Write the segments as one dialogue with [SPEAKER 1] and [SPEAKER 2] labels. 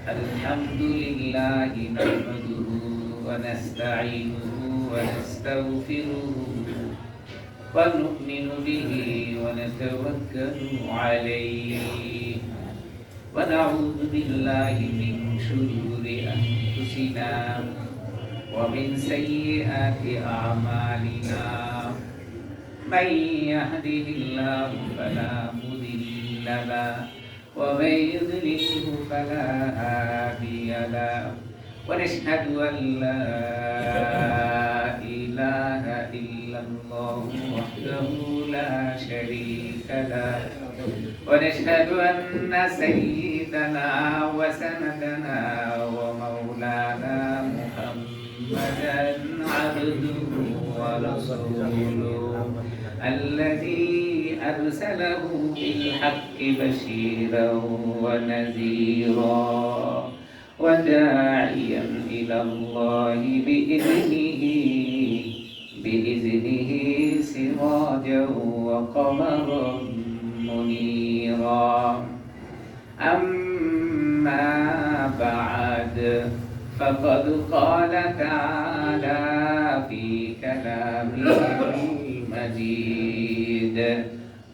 [SPEAKER 1] الحمد لله نحمده ونستعينه ونستغفره ونؤمن به ونتوكل عليه ونعوذ بالله من شرور أنفسنا ومن سيئات أعمالنا من يهده الله فلا مضل له ومن يضلله فلا هادي له ونشهد أن لا إله إلا الله وحده لا شريك له ونشهد أن سيدنا وسندنا ومولانا محمدا عبده ورسوله الذي أرسله بالحق بشيرا ونذيرا وداعيا إلى الله بإذنه سراجا وقمرا منيرا أما بعد فقد قال تعالى في كلامه المجيد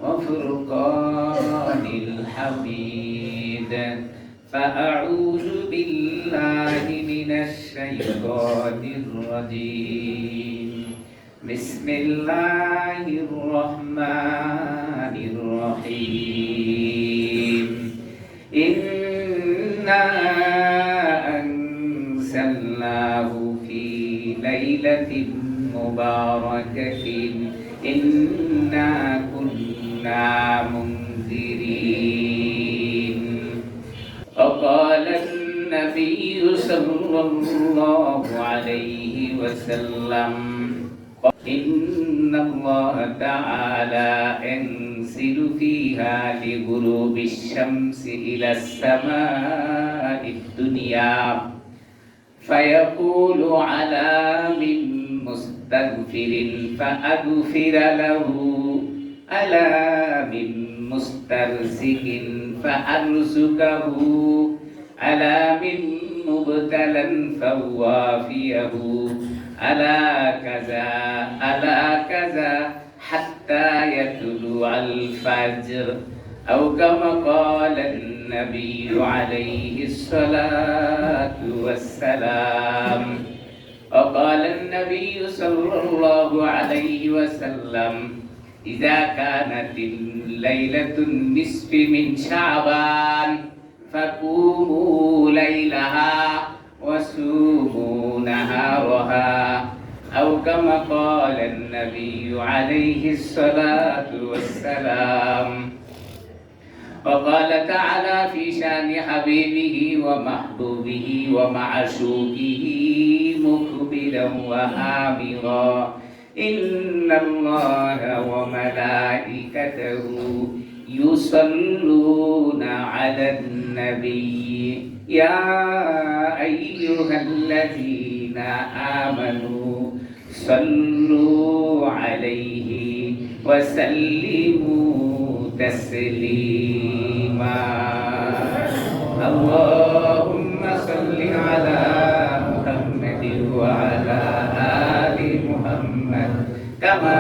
[SPEAKER 1] وفرقان الحميد فأعوذ بالله من الشيطان الرجيم بسم الله الرحمن الرحيم إنا أنزلناه في ليلة مباركة إنا كنا منذرين وقال النبي صلى الله عليه وسلم إن الله تعالى ينزل فيها لغروب الشمس إلى السماء الدنيا فيقول على من مستغفر فأغفر له ألا من مسترزق فأرزقه ألا من مبتلا فوافيه ألا كذا حتى يطلع الفجر أو كما قال النبي عليه الصلاة والسلام وقال النبي صلى الله عليه وسلم إذا كانت الليلة النصف من شعبان فقوموا ليلها وصوموا نهارها أو كما قال النبي عليه الصلاة والسلام وقال تعالى في شأن حبيبه ومحبوبه ومعشوقه مخبرا وآمرا إن الله وملائكته يصلون على النبي يا أيها الذين آمنوا صلوا عليه وسلموا تسليما اللهم صل على محمد وعلى آل محمد كما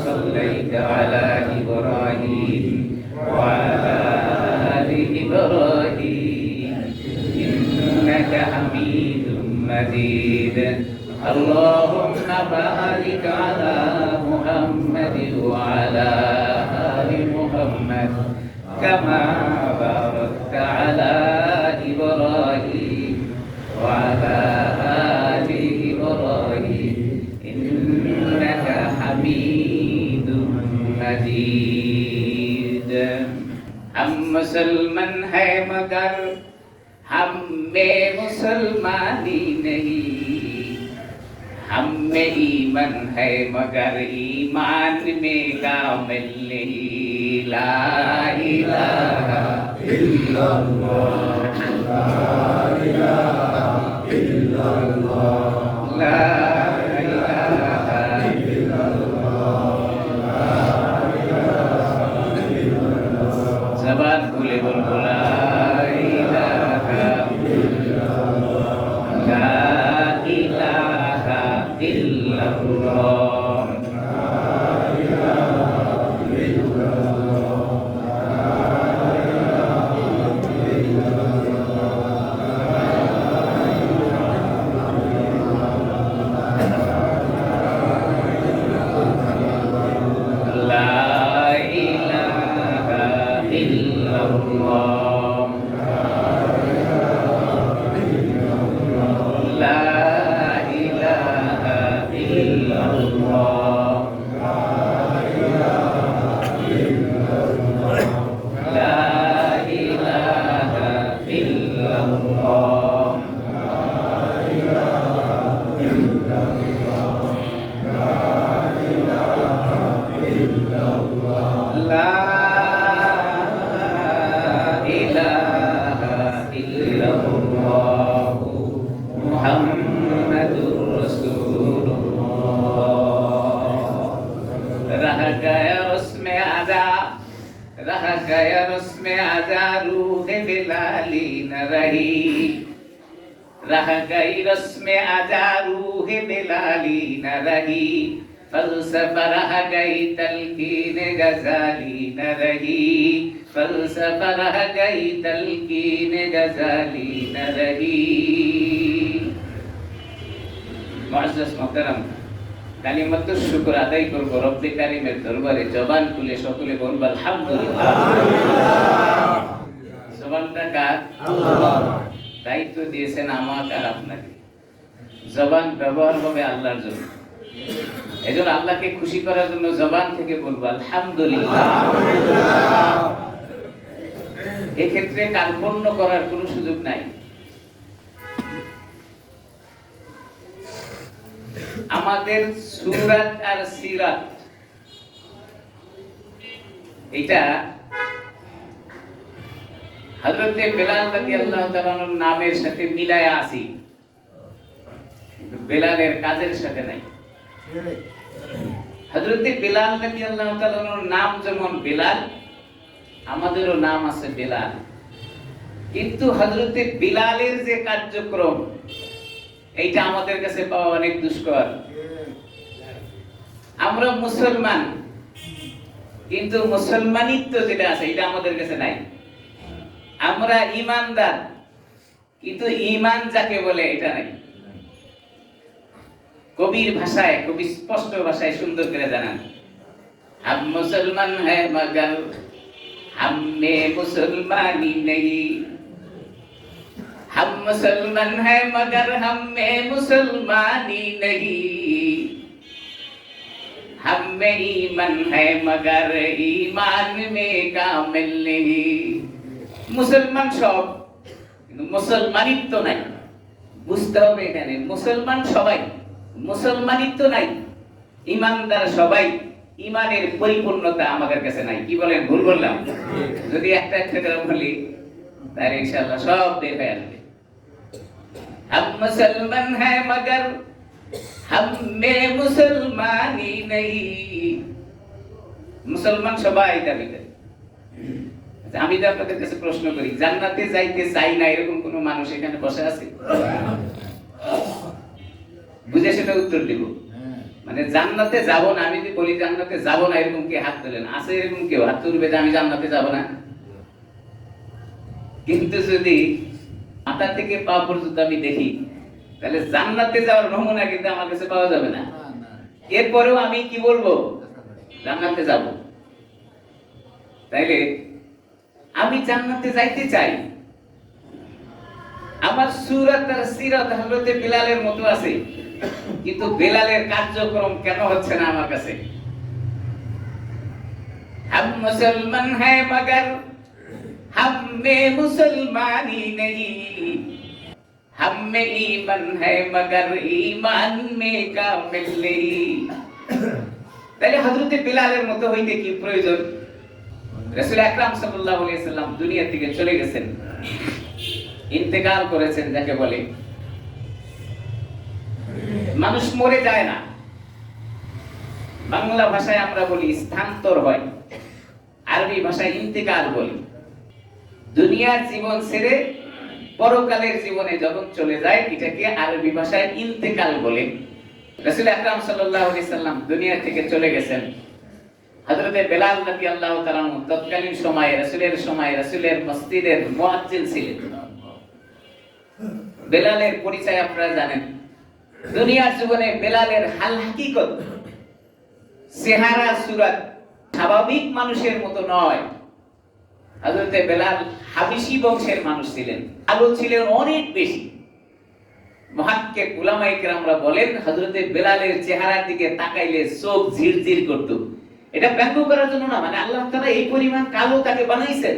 [SPEAKER 1] صليت على إبراهيم وعلى آل إبراهيم إنك حميد مجيد اللهم بارك على محمد وعلى آل محمد كما باركت على إبراهيم وعلى آل إبراهيم إنك حميد مجيد हम मुसलमान है मगर हम में मुसलमानी नहीं हम में ईमान है मगर ईमान में कामिल नहीं ला इलाहा इल्लल्लाह ला इलाहा इल्लल्लाह ला इलाहा इल्लल्लाह जबान खुले बोल ला इलाहा ইল্লাল্লাহ লা ইলাহা ইল্লাল্লাহ মুহাম্মাদুর রাসূলুল্লাহ রহ গয়া রসমে আজা रह गया रस्मे आजा रूह बिलाली न रही रह गई रस्मे आजा रूह बिलाली न रही फलसफा रह गई तलकीन गजाली न रही फलसफा रह गई तलकीन गजाली न रही मुअज़्ज़ज़ मोहतरम কালিমাতুশ শুকর আদায় করব রব্বে কারীমের দরবারে জবান খুলে সকলে বলব আলহামদুলিল্লাহ। জবানটা কার? আল্লাহ। দায়িত্ব দিয়েছেন আমাকে আর আপনাকে। জবান ব্যবহার হবে আল্লাহর জন্য। এজন্য আল্লাহকে খুশি করার জন্য জবান থেকে বলব আলহামদুলিল্লাহ। এক্ষেত্রে কার্পণ্য করার কোনো সুযোগ নাই। আমাদের সূরাত আর সিরাত এটা হযরত বেলাল রাদিয়াল্লাহু তাআলার নামের সাথে মিলায়া আছে, বেলালের কাজের সাথে নাই। হযরত বেলাল রাদিয়াল্লাহু তাআলার নাম যেমন বেলাল, আমাদেরও নাম আছে বেলাল, কিন্তু হযরত বেলালের যে কার্যক্রম এইটা আমাদের কাছে পাওয়া অনেক দুষ্কর। আমরা মুসলমান, কিন্তু মুসলমানিত্ব যেটা আছে এটা আমাদের কাছে নাই। আমরা ঈমানদার, কিন্তু ঈমান যাকে বলে এটা নাই। কবির ভাষায়, কবি স্পষ্ট ভাষায় সুন্দর করে জানান, हम मुसलमान है मगर हम में मुसलमानी नहीं, हम मुसलमान है मगर हम में मुसलमानी नहीं, हम में ईमान है मगर ईमान में कामिल नहीं। মুসলমান সব, কিন্তু মুসলমানিত্ব নাই। বুঝতে হবে এখানে মুসলমান সবাই, মুসলমানিত্ব নাই। ঈমানদার সবাই, ঈমানের পরিপূর্ণতা আমাদের কাছে নাই। কি বলেন, ভুল বললাম? যদি একটা একটা করে বলি তাহলে ইনশাআল্লাহ সব বের হয়ে আসবে। हम मुसलमान है मगर हम में मुसलमानी नहीं। মুসলমান সবাই দাবি করে। আমি তো আপনাদের কাছে প্রশ্ন করি, জান্নাতে যাইতে চাই না এরকম কোন মানুষ এখানে বসে আছে? বুঝে সেটা উত্তর দিব। মানে জান্নাতে যাব না, আমি যদি বলি জান্নাতে যাব না এরকম কি হাত তোলেন? আছে এরকম কেউ হাত তুলবে যে আমি জান্নাতে যাব না? কিন্তু যদি মাথা থেকে পা পর্যন্ত আমি দেখি, তাহলে জান্নাতে যাওয়ার নমুনা কিন্তু আমার কাছে পাওয়া যাবে না। এরপরেও আমি কি বলবো? জান্নাতে যাব। তাইলে আমি জান্নাতে যাইতে চাই। আমার সূরাত আর সিরাত হযরত বেলালের মতো আছে, কিন্তু বেলালের কার্যক্রম কেন হচ্ছে না আমার কাছে? हम मुसलमान है मगर हम में मुसलमानी नहीं, हम में ईमान है मगर ईमान में कामिल नहीं। তাহলে হযরত বেলালের মতো হইতে কি প্রয়োজন? রাসূল আকরাম সাল্লাল্লাহু আলাইহি সাল্লাম দুনিয়া থেকে চলে গেছেন, ইন্তেকাল করেছেন যাকে বলে। মানুষ মরে যায় না, বাংলা ভাষায় আমরা বলি স্থানান্তর হয়, আরবি ভাষায় ইন্তেকাল বলি। দুনিয়ার জীবন ছেড়ে পরকালের জীবনে যখন চলে যায় এটাকে আরবি ভাষায় ইন্তেকাল বলে। রাসূল আকরাম সাল্লাল্লাহু আলাইহি সাল্লাম দুনিয়া থেকে চলে গেছেন। হযরত বেলাল রাদিয়াল্লাহু তাআলা তৎকালীন সময়ে রাসূলের মসজিদের মুয়াজ্জিন ছিলেন। বেলালের পরিচয় আপনারা জানেন। দুনিয়ার জীবনে বেলালের হাল হাকিকত, চেহারা সুরাত স্বাভাবিক মানুষের মতো নয়। হযরত বেলাল হাবশী বংশের মানুষ ছিলেন, আলো ছিলেন অনেক বেশি। মুহাক্কিক উলামায়ে কেরামরা বলেন হযরত বেলালের চেহারার দিকে তাকাইলে চোখ ঝিরঝির করত। এটা ব্যঙ্গ করার জন্য না, মানে আল্লাহ তাআলা এই পরিমাণ কালো তাকে বানাইছেন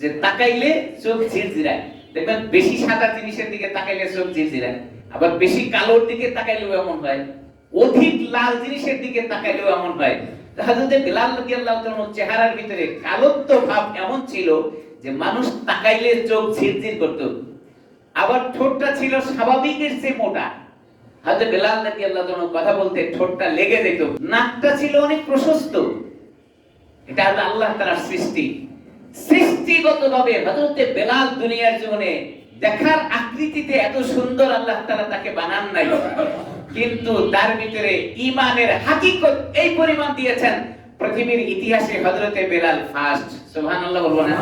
[SPEAKER 1] যে তাকাইলে চোখ ঝিরঝিরায়। দেখবেন বেশি সাদা জিনিসের দিকে তাকাইলে চোখ ঝিরঝিরায়, আবার বেশি কালোর দিকে তাকাইলেও এমন হয়, অধিক লাল জিনিসের দিকে তাকাইলেও এমন হয়। হযরত বিলাল রাদিয়াল্লাহু তাআলার চেহারার ভিতরে কালত্ব ভাব এমন ছিল যে মানুষ তাকাইলে চোখ ঝিরঝির করত। আবার ঠোঁটটা ছিল স্বাভাবিকের চেয়ে মোটা। হযরত বিলাল রাদিয়াল্লাহু তাআলা কথা বলতে ঠোঁটটা লেগে যেত। নাকটা ছিল অনেক প্রশস্ত। এটা আল্লাহ তাআলার সৃষ্টি। সৃষ্টিগতভাবে হযরত বিলাল দুনিয়ার জীবনে দেখার আকৃতিতে এত সুন্দর আল্লাহ তাআলা তাকে বানান নাই, কিন্তু তার ভিতরে ঈমানের হাকিকত এই পরিমাণ দিয়েছেন, পৃথিবীর ইতিহাসে হযরত বিলাল ফার্স্ট। সুবহানাল্লাহ বলবেন না?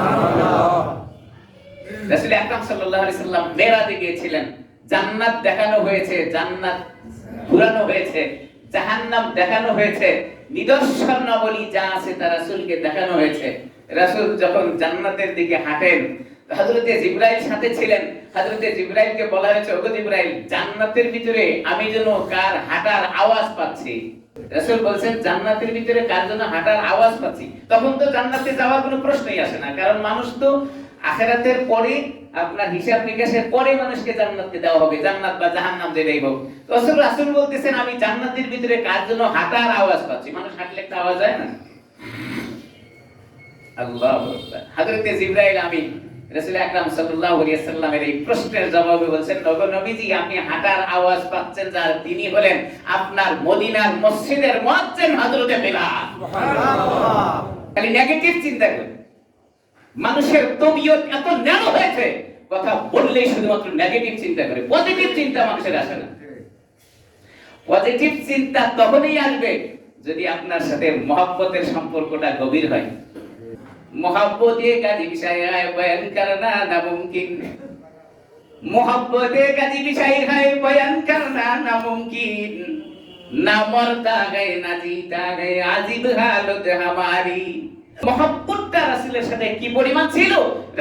[SPEAKER 1] রাসূল আকরাম সাল্লাল্লাহু আলাইহি সাল্লাম মেরাজে গিয়েছিলেন, জান্নাত দেখানো হয়েছে, জান্নাত ঘুরানো হয়েছে, জাহান্নাম দেখানো হয়েছে, নিদর্শনাবলী যা আছে তা রাসূলকে দেখানো হয়েছে। রাসূল যখন জান্নাতের দিকে হাঁটেন, হযরত জিবরাইল সাথে ছিলেন। হযরত জিবরাইলকে বলা হয়েছে, ওগো জিবরাইল, জান্নাতের ভিতরে আমি যেন কার হাঁটার আওয়াজ পাচ্ছি। রাসূল বলেন, জান্নাতের ভিতরে কার যেন হাঁটার আওয়াজ পাচ্ছি। তখন তো জান্নাতে যাওয়ার কোনো প্রশ্নই আসে না, কারণ মানুষ তো আখিরাতের পরে, আপনার হিসাব নিকাশের পরে মানুষকে জান্নাতকে দেওয়া হবে, জান্নাত বা জাহান্নাম যেটাই হোক। তো রাসূল বলতেছেন, আমি জান্নাতের ভিতরে কার যেন হাঁটার আওয়াজ পাচ্ছি। মানুষ হাঁটলে একটা আওয়াজ হয় না? আল্লাহু আকবার। হযরত জিবরাইল আমিন রাসূল আকরাম সাল্লাল্লাহু আলাইহি ওয়াসাল্লামের এই প্রশ্নের জবাবে বলেন, ওগো নবীজি, আপনি হাঁটার আওয়াজ পাচ্ছেন যার, তিনি হলেন আপনার মদিনার মসজিদের মুয়াজ্জিন হযরত বিলাল। সুবহানাল্লাহ। খালি নেগেটিভ চিন্তা করেন। মানুষের তবিয়ত এত ন্যারো হয়েছে, কথা বললেই শুধুমাত্র নেগেটিভ চিন্তা করে, পজিটিভ চিন্তা মানুষের আসে না। পজিটিভ চিন্তা তখনই আসবে যদি আপনার সাথে মহব্বতের সম্পর্কটা গভীর হয়। मोहब्बते का विषय है बयान करना नामुमकिन, मोहब्बते का विषय है बयान करना नामुमकिन, ना मरता गए ना जीता गए अजीब हालत हमारी। मोहब्बतটা রাসূলের সাথে কি পরিমাণ ছিল,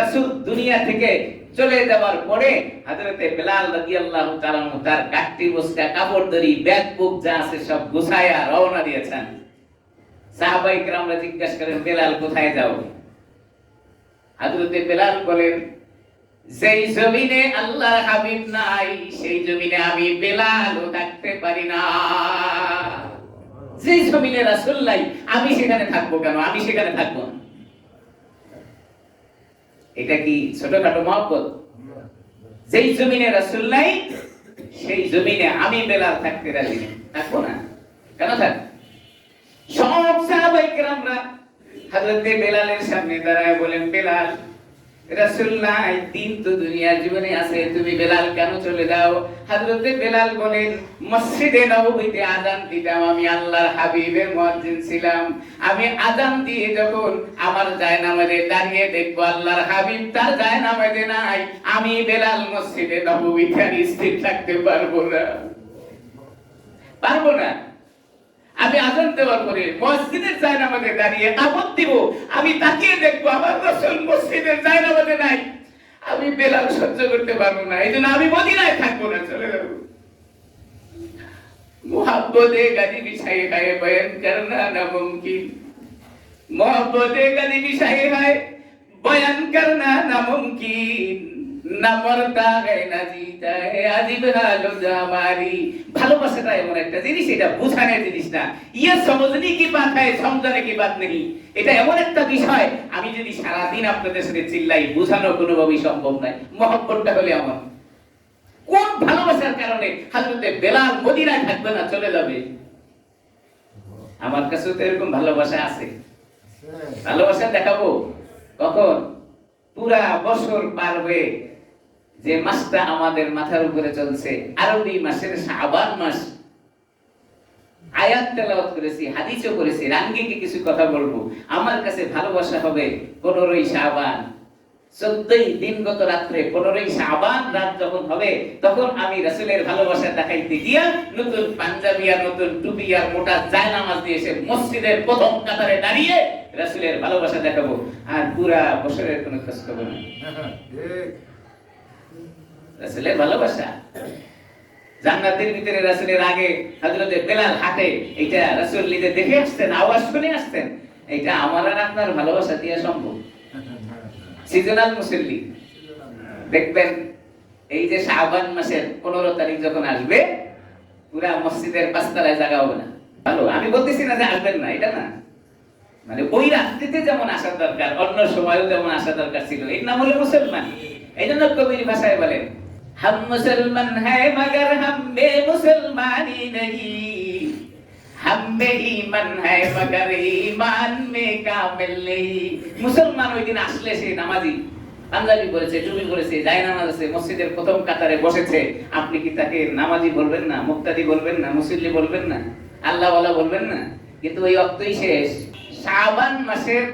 [SPEAKER 1] রাসূল দুনিয়া থেকে চলে যাওয়ার পরে হযরতে বিলাল রাদিয়াল্লাহু তাআলা তার গাট্টি বস্তা কাপড় দড়ি ব্যাগ বুক যা আছে সব গুছায়া রওনা দিয়েছেন। সাহাবায়ে কেরামরা জিজ্ঞাসা করেন, বিলাল কোথায় যাও? হযরতে বিলাল বলেন, যেই জমিনে আল্লাহর হাবিব নাই সেই জমিনে আমি বিলালও থাকতে পারি না। যেই জমিনে রাসূল নাই আমি সেখানে থাকবো কেন? আমি সেখানে থাকবো না। এটা কি ছোটখাটো মহব্বত? যেই জমিনে রাসূল নাই সেই জমিনে আমি বিলাল থাকতে রাজি নেই, থাকবো না। কেন থাক? সব সাহাবায়ে কেরামরা হযরত বিলালের সামনে দাঁড়ায় বলেন, বিলাল, রাসূল নাই, দিন তো দুনিয়ার জীবনে আছে, তুমি বিলাল কেন চলে যাও? হযরত বিলাল বলেন, মসজিদে নববীতে আযান দিতাম, আমি আল্লাহর হাবিবের মুয়াজ্জিন ছিলাম। আমি আযান দিয়ে যখন আমার জায়নামাজে দাঁড়িয়ে দেখব আল্লাহর হাবিব তার জায়নামাজে নাই, আমি বিলাল মসজিদে নববীতে আর স্থির থাকতে পারবো না, পারবো না। আমি আযান দেওয়ার পরে মসজিদের জায়নামাজে দাঁড়িয়ে কাপড় দিব, আমি তাকিয়ে দেখবো আমার রাসূল মসজিদের জায়নামাজে নাই, আমি বিলাল সহ্য করতে পারবো না। এইজন্য আমি মদিনায় থাকবো না, চলে যাব। মুহাব্বতে গাদি বিছায়ে গায়ে বয়ান করনা নামুমকিন, মুহাব্বতে গাদি বিছায়ে গায়ে বয়ান করনা নামুমকিন, না মরতা গায়ে না জিতা হে আজিব হালত আমারি। ভালোবাসাটা এমন একটা জিনিস, এটা বোঝানোর জিনিস না। ইয়ে সমঝনি কি বাত হয়, সমঝানে কি বাত নেই। এটা এমন একটা বিষয়, আমি যদি সারা দিন আপনাদের সাথে চিল্লাই, বোঝানো কোনোভাবেই সম্ভব নয়। মহব্বতটা হলে এমন। কোন ভালোবাসার কারণে হযরত বিলাল মদিনায় থাকবে না, চলে যাবে? আমার কাছে তো এরকম ভালোবাসা আছে। ভালোবাসা দেখাবো কখন? পুরা বছর পার হয়ে যে মাসটা আমাদের মাথার উপরে চলছে, আরবি মাসের শাবান মাস, আয়াত তেলাওয়াত করেছি, হাদিসও করেছি, রাঙ্গিকে কিছু কথা বলবো। আমার কাছে ভালোবাসা হবে 15ই শাবান, 14ই দিনগত রাত্রে 15ই শাবান রাত যখন হবে, তখন আমি রাসূলের ভালোবাসা দেখাইতে গিয়া নতুন পাঞ্জাবি আর নতুন টুপি আর মোটা জায়নামাজ দিয়ে এসে মসজিদের প্রথম কাতারে দাঁড়িয়ে রাসূলের ভালোবাসা দেখাবো। আর পুরা বছরের কোনো খোঁজ খবর নেই। রাসূলের ভালোবাসা জান্নাতের ভিতরে রাসূলের আগে হযরত বিলাল হাঁটে, এটা রাসূল নিজে দেখে আসতেন, আওয়াজ শুনে আসতেন। এটা আমার আর আপনার ভালোবাসা দিয়ে সম্ভব? সিজনাল মুসল্লি দেখবেন এই যে শাবান মাসের 15 তারিখ যখন আসবে পুরা মসজিদের 5 তলায় জায়গা হবে না। ভালো, আমি বলতেছি না যে আসবেন না, এটা না, মানে ওই রাত্রিতে যেমন আসা দরকার, অন্য সময়ও যেমন আসা দরকার ছিল। এর নাম হলো মুসলমান। এই জন্য কবির ভাষায় বলেন, हम मुसलमान हैं मगर हम बेमुसलमानी नहीं, हम में ईमान है मगर ईमान में कामिल नहीं। মুসলমান ওই দিন আসলে সে নামাজি, পাঞ্জাবি পরেছে, টুপি পরেছে, যায় নামাজ আছে, মসজিদের প্রথম কাতারে বসেছে, আপনি কি তাকে নামাজি বলবেন না, মুক্তাদি বলবেন না, মুসল্লি বলবেন না, আল্লাহওয়ালা বলবেন না? কিন্তু ওই অক্তই শেষ। শাবান মাসের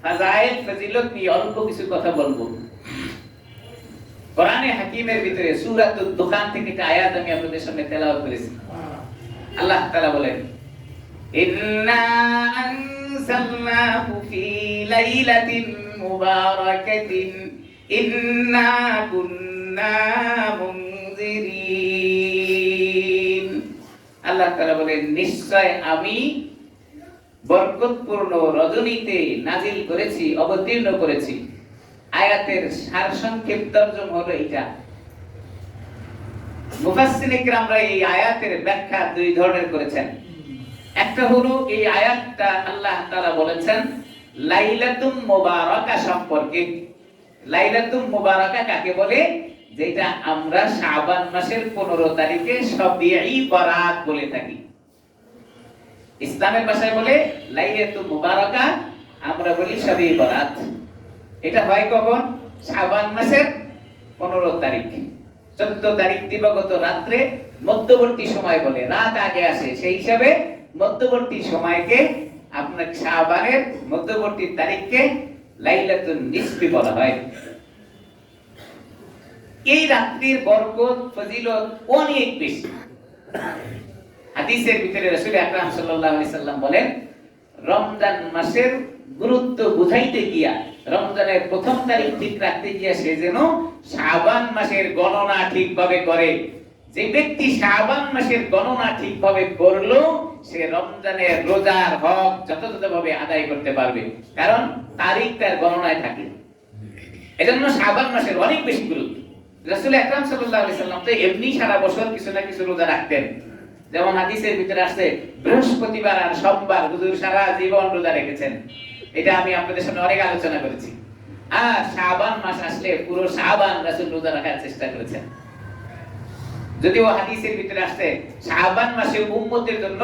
[SPEAKER 1] ফাজাইল ফজিলত নিয়ে অল্প কিছু কথা বলবো। কোরআনে হাকিমের ভিতরে সূরাতুদ দুখান থেকে একটা আয়াত আমি আপনাদের সামনে তেলাওয়াত করেছি। আল্লাহ তাআলা বলেন, ইন্না আনসালনাহু ফি লাইলাতিন মুবারাকাতিন ইন্না কুন্না মুনজিরিন। আল্লাহ তাআলা বলেন, নিশ্চয় আমি বরকতপূর্ণ রজনীতে নাজিল করেছি, অবতীর্ণ করেছি। আয়াতের সারসংক্ষেপ তরজমা হলো এটা। মুফাসসিরিন কিরামরা এই আয়াতের ব্যাখ্যা দুই ধরনের করেছেন। একটা হলো এই আয়াতটা আল্লাহ তাআলা বলেছেন লাইলাতুম মুবারাকা সম্পর্কে। লাইলাতুম মুবারাকা কাকে বলে? যেটা আমরা শাবান মাসের 15 তারিখে শবে বরাত বলে থাকি। ইসলামের ভাষায় বলে লাইলাতুল মুবারাকা, আমরা বলি শবে বরাত। এটা হয় কখন? শাবান মাসের 15 তারিখ। 14 তারিখ দিবাগত রাত্রে মধ্যবর্তী সময় বলে, রাত আগে আসে, সেই হিসাবে মধ্যবর্তী সময়কে আপনার শাবানের মধ্যবর্তী তারিখকে লাইলাতুন নিসফি বলা হয়। এই রাত্রির বরকত ফজিলত অনেক বেশি। হাদিসের ভিতরে রাসূল আকরাম সাল্লাল্লাহু আলাইহি সাল্লাম বলেন, রমজান মাসের গুরুত্ব বুঝাইতে গিয়া, রমজানের প্রথম তারিখ ঠিক রাখতে গিয়া সে যেন শাবান মাসের গণনা ঠিকভাবে করে। যে ব্যক্তি শাবান মাসের গণনা ঠিকভাবে করলো সে রমজানের রোজার হক যথাযথভাবে আদায় করতে পারবে, কারণ তারিখ তার গণনায় থাকে। এজন্য শাবান মাসের অনেক বেশি গুরুত্ব। রাসূল আকরাম সাল্লাল্লাহু আলাইহি সাল্লাম তো এমনি সারা বছর কিছু না কিছু রোজা রাখতেন। যেমন হাদিসের ভিতরে আসছে বৃহস্পতিবার আর সোমবার হুজুর সারা জীবন রোজা রেখেছেন। এটা আমি আপনাদের সামনে অনেক আলোচনা করেছি। আর শাবান মাস আসলে পুরো শাবান রাসূল রোজা রাখার চেষ্টা করেছেন। যদিও হাদিসের ভিতরে আসছে শাবান মাসে উম্মতের জন্য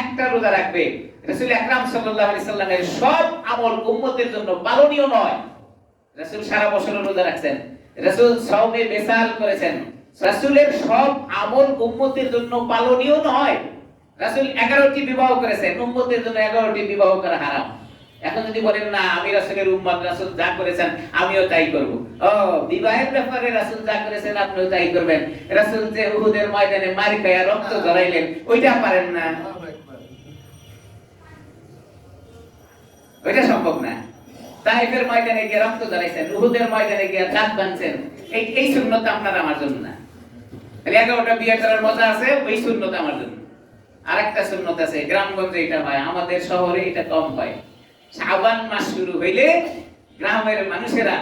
[SPEAKER 1] একটা রোজা রাখবে। রাসূল আকরাম সাল্লাল্লাহু আলাইহি সাল্লামের সব আমল উম্মতের জন্য পালনীয় নয়। রাসূল সারা বছর রোজা রাখছেন, রাসূল সাওমে বিসাল করেছেন। রাসূলের সব আমল উম্মতের জন্য পালনীয় নয়। রাসূল 11টি বিবাহ করেছেন, উম্মতের জন্য 11টি বিবাহ করা হারাম। এখন যদি বলেন না আমি রাসূলের উম্মত, রাসূল যা করেছেন আমিও তাই করব, ও বিবাহের ব্যাপারে রাসূল যা করেছেন আপনিও তাই করবেন। রাসূল যে উহুদের ময়দানে মার খায়া রক্ত ঝরাইলেন ওইটা পারেন না, ওইটা সম্ভব না। তাইফের ময়দানে গিয়ে রক্ত ঝরাইছেন, উহুদের ময়দানে গিয়ে দাঁত ভাঙছেন, এই সুন্নাত আপনার আমার জন্য না। 11টা বিয়ে করার মজা আছে, ওই সুন্নাত আমার জন্য। আরেকটা সুন্নাত আছে, গ্রামগঞ্জে এটা হয়, আমাদের শহরে এটা কম হয়। শাবান মাস শুরু হইলে গ্রামের মানুষেরা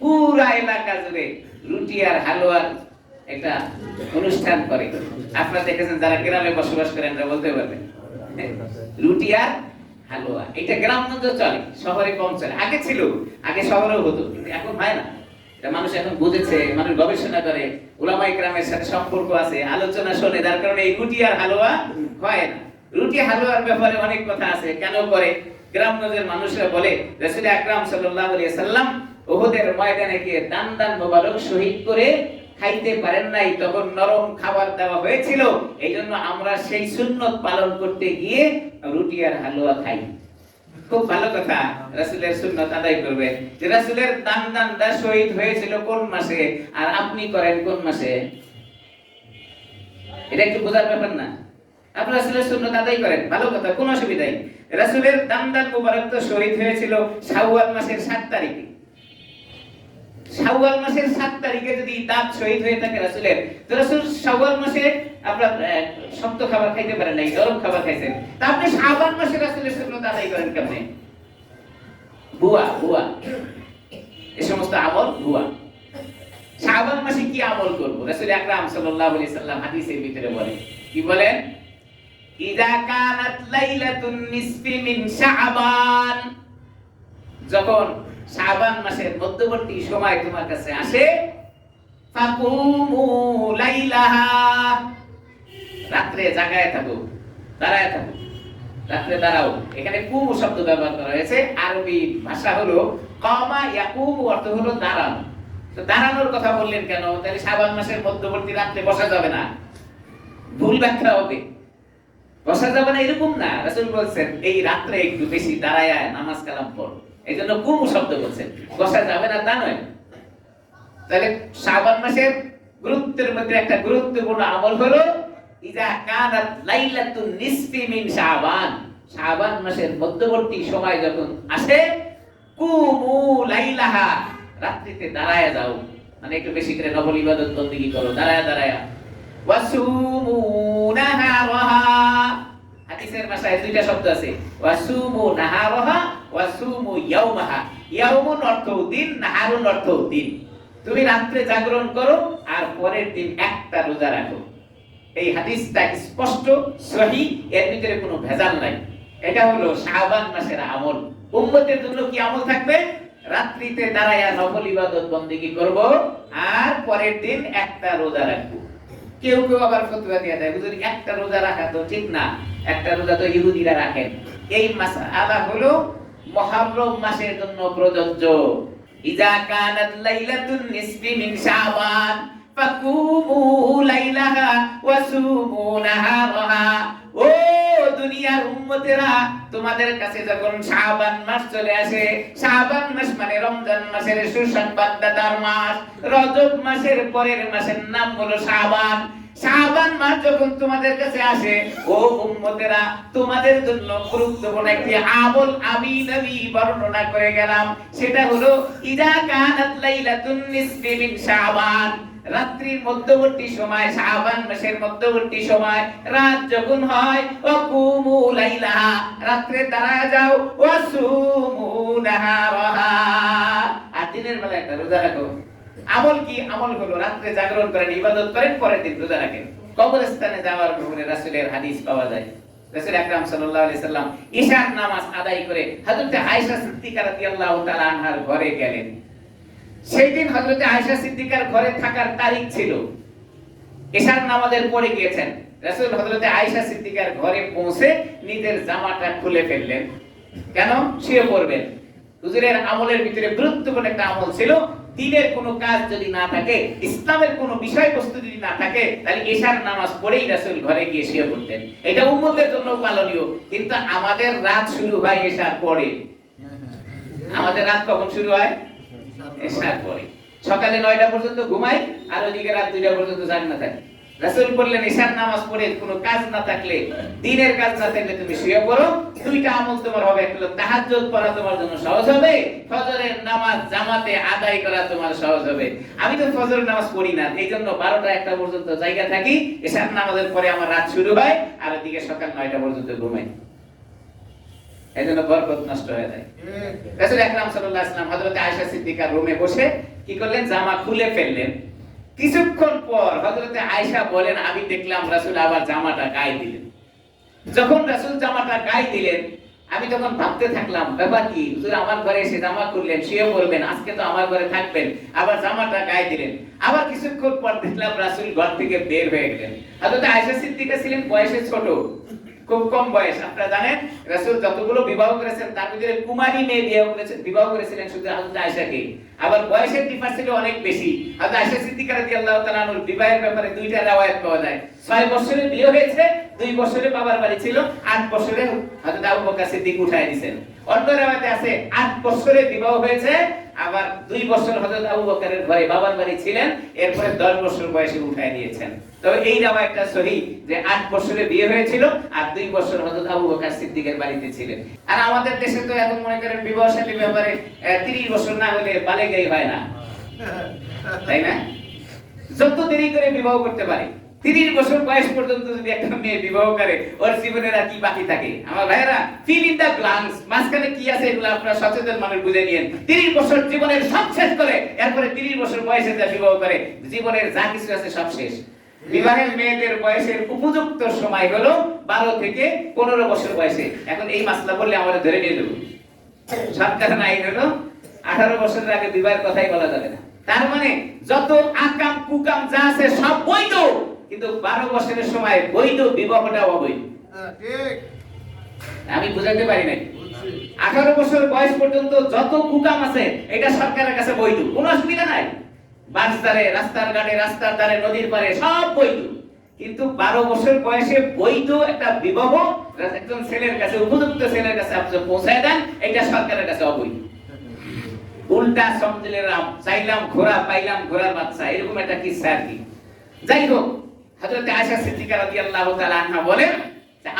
[SPEAKER 1] পুরা এলাকা জুড়ে রুটি আর হালুয়ার একটা অনুষ্ঠান করে। আপনারা দেখেছেন যারা গ্রামে বসবাস করেন তারা বলতে পারবেন, রুটি আর হালুয়া এটা গ্রামগঞ্জে চলে, শহরে কম চলে। আগে ছিল, আগে শহরেও হতো, কিন্তু এখন হয় না। এটা মানুষ এখন বুঝেছে, মানুষ গবেষণা করে, উলামায়ে কেরামের সাথে সম্পর্ক আছে, আলোচনা শোনে, যার কারণে এই রুটি আর হালুয়া হয় না। রুটি হালুয়ার ব্যাপারে অনেক কথা আছে, কেন করে গ্রামগঞ্জের মানুষরা বলে রাসূল আকরাম সাল্লাল্লাহু আলাইহি সাল্লাম উহুদের ময়দানে গিয়ে দান মোবারক শহীদ করে খাইতে পারেন নাই, তখন নরম খাবার দেওয়া হয়েছিল, এইজন্য আমরা সেই সুন্নাত পালন করতে গিয়ে রুটি আর হালুয়া খাই। খুব ভালো কথা, রাসূলের সুন্নাত আদায় করবে। যে রাসূলের দানটা শহীদ হয়েছিল কোন মাসে আর আপনি করেন কোন মাসে, এটা একটু বোঝার ব্যাপার না। আপনি রাসূলের সুন্নাত আদায় করেন, ভালো কথা, কোনো অসুবিধা নেই। রাসূলের দান মোবারক তো শহীদ হয়েছিল শাওয়াল মাসের 7 তারিখে। শাওয়াল মাসের 7 তারিখে যদি দাঁত শহীদ হয়ে থাকে রাসূলের, তো রাসূল শাওয়াল মাসে আপনার শক্ত খাবার খাইতে পারেন নাই, গরম খাবার খাইছেন, তা আপনি শাবান মাসে রাসূলের সুন্নাত আদায় করেন কেমনে? ভুয়া এই সমস্ত আমল ভুয়া। শাবান মাসে কি আমল করব? রাসূল আকরাম সাল্লাল্লাহু আলাইহি সাল্লাম হাদিসের ভিতরে বলেন, কি বলেন? ইযা কানাত লাইলাতুন নিসফি মিন শাবান, যখন শাবান মাসের মধ্যবর্তী সময় তোমার কাছে আসে, ফাকুমু লাইলাহা, রাত্রে জাগায় থাকো, দাঁড়ায় থাকো, রাত্রে দাঁড়াও। এখানে কুমু শব্দ ব্যবহার করা হয়েছে। আরবি ভাষা হলো কামা ইয়াকুমু, অর্থ হলো দাঁড়ানো। তো দাঁড়ানোর কথা বললেন কেন? তাহলে শাবান মাসের মধ্যবর্তী রাত্রে বসা যাবে না, ভুল ব্যাখ্যা হবে। বসা যাবে না এরকম না, রাসূল বলছেন এই রাত্রে একটু বেশি দাঁড়ায় নামাজ কালাম পড়, এই জন্য কুমু শব্দ বলছেন। বসা যাবে না তা নয়। তাহলে শাবান মাসের গুরুত্বের মধ্যে একটা গুরুত্বপূর্ণ আমল হলো ইযা কানাত লাইলাতুন নিসফি মিন শাবান, শাবান মাসের মধ্যবর্তী সময় যখন আসে, কুমু লাইলাহা, রাত্রিতে দাঁড়ায়া যাও, মানে একটু বেশি করে নফল ইবাদত বন্দেগী করো দাঁড়ায়া দাঁড়ায়া। ওয়াসুমু নাহারাহা, হাদিসের ভাষায় দুইটা শব্দ আছে, ওয়াসুমু নাহারাহা ওয়াসুমু ইয়াউমাহা। ইয়াউমুন অর্থ দিন, নাহারুন অর্থ দিন। তুমি রাত্রে জাগরণ করো আর পরের দিন একটা রোজা রাখো। এই হাদিসটা স্পষ্ট সহিহ, এর ভিতরে কোনো ভেজাল নাই। এটা হলো শাবান মাসের আমল। উম্মতের জন্য কি আমল থাকবে? রাত্রিতে দাঁড়ায়া নফল ইবাদত বন্দেগী করব আর পরের দিন একটা রোজা রাখবো। কেউ কেউ আবার ফতোয়া দিয়ে দেয়, হুজুর একটা রোজা রাখা তো ঠিক না, একটা রোজা তো ইহুদিরা রাখেন। এই মাসআলা হলো মুহররম মাসের জন্য প্রযোজ্য। ইযা কানাত লাইলাতুন নিসফি মিন শাবান ফাকুমু লাইলাহা ওয়াসুমু নাহারাহা। ও দুনিয়ার উম্মতেরা, তোমাদের কাছে যখন শাবান মাস চলে আসে, শাবান মাস মানে রমজান মাসের সুসংবাদদাতার মাস, রজব মাসের পরের মাসের নাম হলো শাবান। শাবান মাস যখন তোমাদের কাছে আসে, ও উম্মতেরা, তোমাদের জন্য গুরুত্বপূর্ণ একটি আমল আমি নবী বর্ণনা করে গেলাম। সেটা হলো ইযা কানাত লাইলাতুন নিসফি মিন শাবান, রাত্রির মধ্যবর্তী সময়, শাবান মাসের মধ্যবর্তী সময় রাত যখন হয়, ওয়াকুমু লাইলাহা, রাত্রে দাঁড়ায় যাও, ওয়াসুমু নাহারাহা, আর দিনের বেলা একটা রোজা রাখো। আমল কি? আমল হলো রাত্রে জাগরণ করেন, ইবাদত করেন, পরের দিন রোজা রাখেন। কবরস্থানে যাওয়ার ব্যাপারে রাসূলের হাদিস পাওয়া যায়। রাসূল আকরাম সাল্লাল্লাহু আলাইহি সাল্লাম ইশার নামাজ আদায় করে হযরত আয়েশা সিদ্দিকা রাদিয়াল্লাহু তাআলা আনহার ঘরে গেলেন। সেই দিন হযরত আয়েশা সিদ্দিকার ঘরে থাকার তারিখ ছিল, ইশার নামাজের পরে গিয়েছেন। রাসূল হযরত আয়েশা সিদ্দিকার ঘরে পৌঁছে নিজের জামাটা খুলে ফেললেন। কেন? শুয়ে পড়বেন। হুজুরের আমলের ভিতরে গুরুত্বপূর্ণ একটা আমল ছিল, দিনের কোনো কাজ যদি না থাকে, ইসলামের কোনো বিষয়বস্তু যদি না থাকে, তাহলে ইশার নামাজ পড়েই রাসূল ঘরে গিয়ে শুয়ে পড়তেন। এটা উম্মতের জন্য পালনীয়। কিন্তু আমাদের রাত শুরু হয় ইশার পরে। আমাদের রাত কখন শুরু হয়? ইশার পরে। সকালে 9টা পর্যন্ত ঘুমাই আর ওদিকে রাত 2টা পর্যন্ত জাগনা থাকি। রাসূল বললেন ইশার নামাজ পড়ে কোনো কাজ না থাকলে, দিনের কাজ না থাকলে তুমি শুয়ে পড়ো। দুইটা আমল তোমার হবে, একটা হলো তাহাজ্জুদ পড়া তোমার জন্য সহজ হবে, ফজরের নামাজ জামাতে আদায় করা তোমার সহজ হবে। আমি তো ফজরের নামাজ পড়ি না, এইজন্য 12টা 1টা পর্যন্ত জায়গা থাকি, ইশার নামাজের পরে আমার রাত শুরু হয় আর ওদিকে সকাল 9টা পর্যন্ত ঘুমাই। এজন্য বরকত নষ্ট হয়ে যায়। রাসূল আকরাম সাল্লাল্লাহু আলাইহি ওয়াসাল্লাম হযরত আয়েশা সিদ্দিকার রুমে বসে কি করলেন? জামা খুলে ফেললেন। কিছুক্ষণ পর হযরত আয়েশা বলেন, আমি দেখলাম রাসূল আবার জামাটা গায়ে দিলেন। যখন রাসূল জামাটা গায়ে দিলেন, আমি তখন ভাবতে থাকলাম, ব্যাপার কি? হুজুর আমার ঘরে এসে জামা খুললেন, শুয়ে পড়বেন, আজকে তো আমার ঘরে থাকবেন, আবার জামাটা গায়ে দিলেন। আবার কিছুক্ষণ পর দেখলাম রাসূল ঘর থেকে বের হয়ে গেলেন। হযরত আয়েশা সিদ্দিকা ছিলেন বয়সে ছোট, খুব কম বয়স। আপনারা জানেন রাসূল যতগুলো বিবাহ করেছেন তার ভিতরে কুমারী মেয়ে বিবাহ করেছিলেন শুধু হযরত আয়েশাকে। আবার বয়সের ডিফারেন্স ছিল অনেক বেশি। হযরত আয়েশা সিদ্দিকা রাদিয়াল্লাহু তাআলা আনহার বিবাহের ব্যাপারে দুইটা riwayat পাওয়া যায়। 6 বছরে বিয়ে হয়েছে, 2 বছরে বাবার বাড়ি ছিল, 8 বছরে হযরত আবু বকর সিদ্দিক উঠায় দিয়েছেন। অন্য riwayate আছে 8 বছরে বিবাহ হয়েছে, আবার 2 বছর হযরত আবু বকরের ঘরে বাবার বাড়ি ছিলেন, এরপরে 10 বছর বয়সে উঠায় দিয়েছেন। তবে এই riwayatটা সহিহ যে 8 বছরে বিয়ে হয়েছিল আর 2 বছর হযরত আবু বকর সিদ্দিকের বাড়িতে ছিলেন। আর আমাদের দেশে তো এখন মনে করেন বিবাহ শাদীর ব্যাপারে 30 বছর না হলে বালেগাই হয় না, তাই না? যত দেরি করে বিবাহ করতে পারে, 30 বছর বয়স পর্যন্ত যদি একটা মেয়ে বিবাহ করে, ওর জীবনের আর কি বাকি থাকে? আমার ভাইয়েরা, ফিল ইন দা ব্ল্যাঙ্কস, মাঝখানে কি আছে এগুলো আপনারা সচেতন মানুষ বুঝে নিয়েন। 30 বছর জীবনের সব শেষ করে এরপরে 30 বছর বয়সে যা বিবাহ করে, জীবনের যা কিছু আছে সব শেষ। বিবাহের মেয়েদের বয়সের উপযুক্ত সময় হলো 12 থেকে 15 বছর বয়সে। এখন এই মাসলা বললে আমরা ধরে নিয়ে দেবো, সরকার আইন হলো 18 বছরের আগে বিবাহের কথাই বলা যাবে না। তার মানে যত আকাম কুকাম যা আছে সব বৈধ, কিন্তু 12 বছরের সময় বৈধ, বিবাহটা অবৈধ। ঠিক, আমি বুঝাতে পারি নাই। 18 বছর বয়স পর্যন্ত যত কুকাম আছে এটা সরকারের কাছে বৈধ, কোনো অসুবিধা নাই। বাসদারে, রাস্তার ঘাটে, রাস্তার ধারে, নদীর পারে সব বৈধ। কিন্তু 12 বছর বয়সে বৈধ একটা বিবাহ একজন ছেলের কাছে, উপযুক্ত ছেলের কাছে আপনি পৌঁছায় দেন, এটা সরকারের কাছে অবৈধ। উল্টা সমঝলেরাম, চাইলাম ঘোড়া পাইলাম ঘোড়ার বাচ্চা, এরকম একটা কিসসা আর কি। যাই হোক, হযরত আয়েশা সিদ্দিকা রাদিয়াল্লাহু তাআলা আনহা বলেন,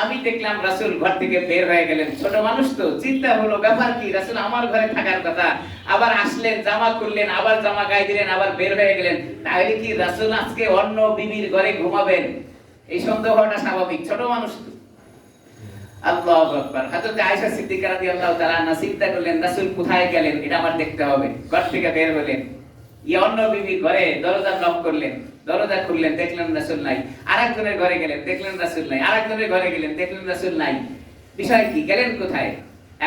[SPEAKER 1] আমি দেখলাম রাসূল ঘর থেকে বের হয়ে গেলেন। ছোট মানুষ তো, চিন্তা হলো ব্যাপার কি, রাসূল আমার ঘরে থাকার কথা, আবার আসলেন, জামা খুললেন, আবার জামা গায়ে দিলেন, আবার বের হয়ে গেলেন, তাহলে কি রাসূল আজকে অন্য বিবির ঘরে ঘুমাবেন? এই সন্দেহ হওয়াটা স্বাভাবিক, ছোট মানুষ তো। আল্লাহু আকবার। হযরত আয়েশা সিদ্দিকা রাদিয়াল্লাহু তাআলা আনহা চিন্তা করলেন, রাসূল কোথায় গেলেন এটা আমার দেখতে হবে। ঘর থেকে বের হলেন, অন্য বিবির ঘরে দরজা নক করলেন, দরজা খুললেন, দেখলেন রাসূল নাই। আরেকজনের ঘরে গেলেন, দেখলেন রাসূল নাই। আরেকজনের ঘরে গেলেন, দেখলেন রাসূল নাই। বিষয় কি, গেলেন কোথায়?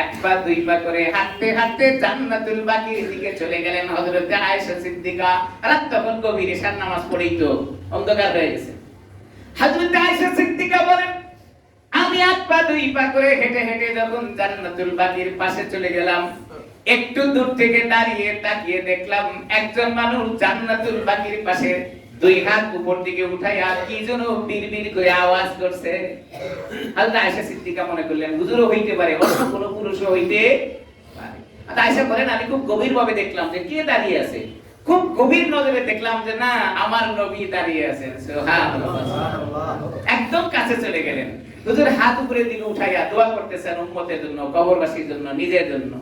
[SPEAKER 1] এক পা দুই পা করে হাঁটতে হাঁটতে জান্নাতুল বাকির দিকে চলে গেলেন হযরত আয়েশা সিদ্দিকা। রাত তখন গভীর, এশার নামাজ পড়েই তো অন্ধকার হয়ে গেছে। হযরত আয়েশা সিদ্দিকা বলেন, আমি এক পা দুই পা করে হেঁটে হেঁটে যখন জান্নাতুল বাকির পাশে চলে গেলাম, একটু দূর থেকে দাঁড়িয়ে তাকিয়ে দেখলাম একজন মানুষ জান্নাতুল বাকির পাশে দুই হাত উপর দিকে উঠাইয়া কি যেন বিড়বিড় করে আওয়াজ করছে। হযরত আয়েশা সিদ্দিকা মনে করলেন হুজুরও হইতে পারে, অন্য কোনো পুরুষও হইতে পারে। আয়েশা বলেন, আমি খুব গভীরভাবে দেখলাম যে কে দাঁড়িয়ে আছে, খুব গভীর নজরে দেখলাম যে না, আমার নবী দাঁড়িয়ে আছেন। সুবহানাল্লাহ। একদম কাছে চলে গেলেন, হুজুর হাত উপরের দিকে উঠাইয়া দোয়া করতেছেন উম্মতের জন্য, কবরবাসীর জন্য, নিজের জন্য।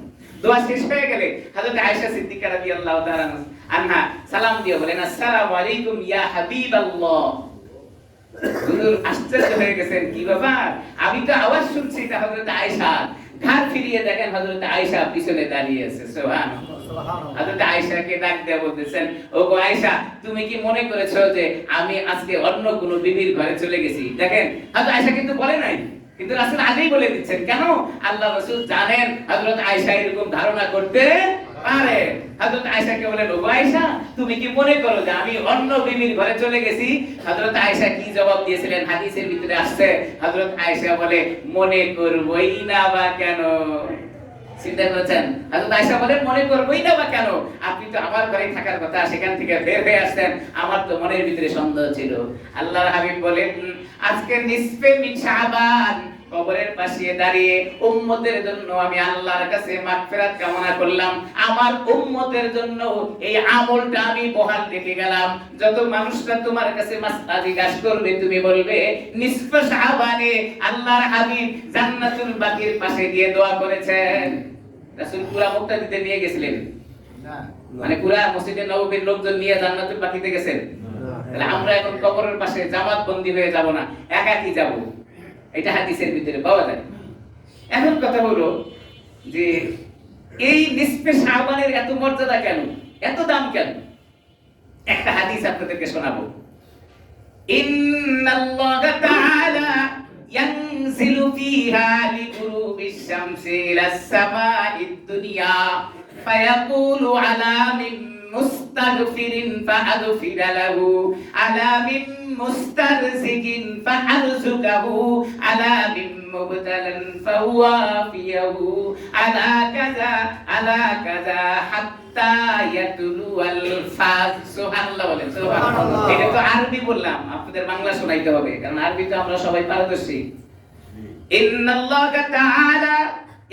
[SPEAKER 1] দোয়া শেষ হয়ে গেলে হযরত আয়েশা সিদ্দিকা রাদিয়াল্লাহু তাআলা আনহা সালাম দিয়ে বলেন, আসসালামু আলাইকুম ইয়া হাবিবাল্লাহ। হুজুর আশ্চর্য হয়ে গেছেন, কি ব্যাপার, আমি তো আওয়াজ শুনছি, এটা হযরত আয়েশা। ঘাড় ফিরিয়ে দেখেন হযরত আয়েশা পিছনে দাঁড়িয়ে আছে। সুবহানাল্লাহ। হযরত আয়েশাকে ডাক দিয়ে বলতেছেন, ও গো আয়েশা, তুমি কি মনে করেছো যে আমি আজকে অন্য কোনো বিবির ঘরে চলে গেছি? দেখেন হযরত আয়েশা কিন্তু বলে নাই, কিন্তু রাসূল আগেই বলে দিচ্ছেন। কেন? আল্লাহ রাসূল জানেন হযরত আয়েশা এরকম ধারণা করতে পারে। হযরত আয়েশাকে বলেন, ও আয়েশা, তুমি কি মনে করো যে আমি অন্য বিবির ঘরে চলে গেছি? হযরত আয়েশা কি জবাব দিয়েছিলেন হাদিসের ভিতরে আসছে। হযরত আয়েশা বলে, মনে করবই না বা কেন? চিন্তা করেছেন? হযরত আয়েশা বলেন, মনে করবই না বা কেন? আপনি তো আমার ঘরে থাকার কথা, সেখান থেকে বের হয়ে আসতেন, আমার তো মনের ভিতরে সন্দেহ ছিল। আল্লাহর হাবিব বলেন, আজকে নিসফে মিন শাবান, কবরের পাশে দাঁড়িয়ে উম্মতের জন্য আমি আল্লাহর কাছে মাগফিরাত কামনা করলাম। আমার উম্মতের জন্য এই আমলটা আমি বহাল রেখে গেলাম। যত মানুষরা তোমার কাছে মাসআলা জিজ্ঞাসা করবে, তুমি বলবে নিসফে শাবানে আল্লাহর হাবিব জান্নাতুল বাকির পাশে গিয়ে দোয়া করেছেন। রাসূল পুরা মক্কা দিতে নিয়ে গেছিলেন না, মানে পুরা মসজিদে নববীর লোকজন নিয়ে জান্নাতুল বাকিতে গেছেন। তাহলে আমরা এখন কবরের পাশে জামাত বন্দী হয়ে যাব না, একাকী যাব, এটা হাদিসের ভিতরে পাওয়া যায়। এখন কথা হলো যে এই নিসফে শাবানের এত মর্যাদা কেন, এত দাম কেন? একটা হাদিস আপনাদেরকে শোনাবো। ইন্নাল্লাহা তাআলা ইয়ানজিলু ফিহা লিগুরুবিশ শামসি ইলাস সামাঈদ দুনিয়া ফায়াকুলু আলা মিন মুস্তাগফিরিন ফাআগফির লাহু আলা মিন মুস্তারজিকিন ফাআরযুকাহু আলা মিন মুবতালান ফাওয়াফিয়াহু আলা কাযা হাত্তা ইয়াতুলুল ফাজ। সুবহানাল্লাহ বলেন। সুবহানাল্লাহ। এটা তো আরবি বললাম, আপনাদের বাংলা শোনাইতে হবে, কারণ আরবি তো আমরা সবাই পারদর্শী। ইন্নাল্লাহা তাআলা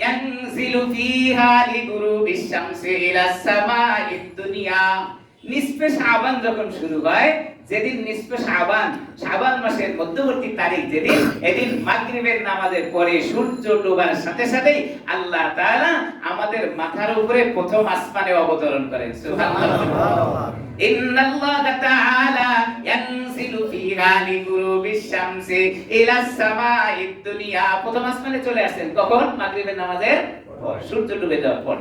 [SPEAKER 1] ইয়ানজিলু ফিহা লিগুরুবিশ শামসি ইলাস সামাঈদ দুনিয়া। নিসফে শাবান যখন শুরু হয়, যেদিন নিসফে শাবান, শাবান মাসের মধ্যবর্তী তারিখ যেদিন, এদিন মাগরিবের নামাজের পরে সূর্য ডোবার সাথে সাথেই আল্লাহ তাআলা আমাদের মাথার উপরে প্রথম আসমানে অবতরণ করেন। সুবহানাল্লাহ। ইন্নাল্লাহা তাআলা ইয়ানজিলু ফিহা মাকানি গুরুবিশ শামসি ইলাস সামাইদ দুনিয়া, প্রথম আসমানে চলে আসেন কখন? মাগরিবের নামাজের পর, সূর্য ডুবে যাওয়ার পর।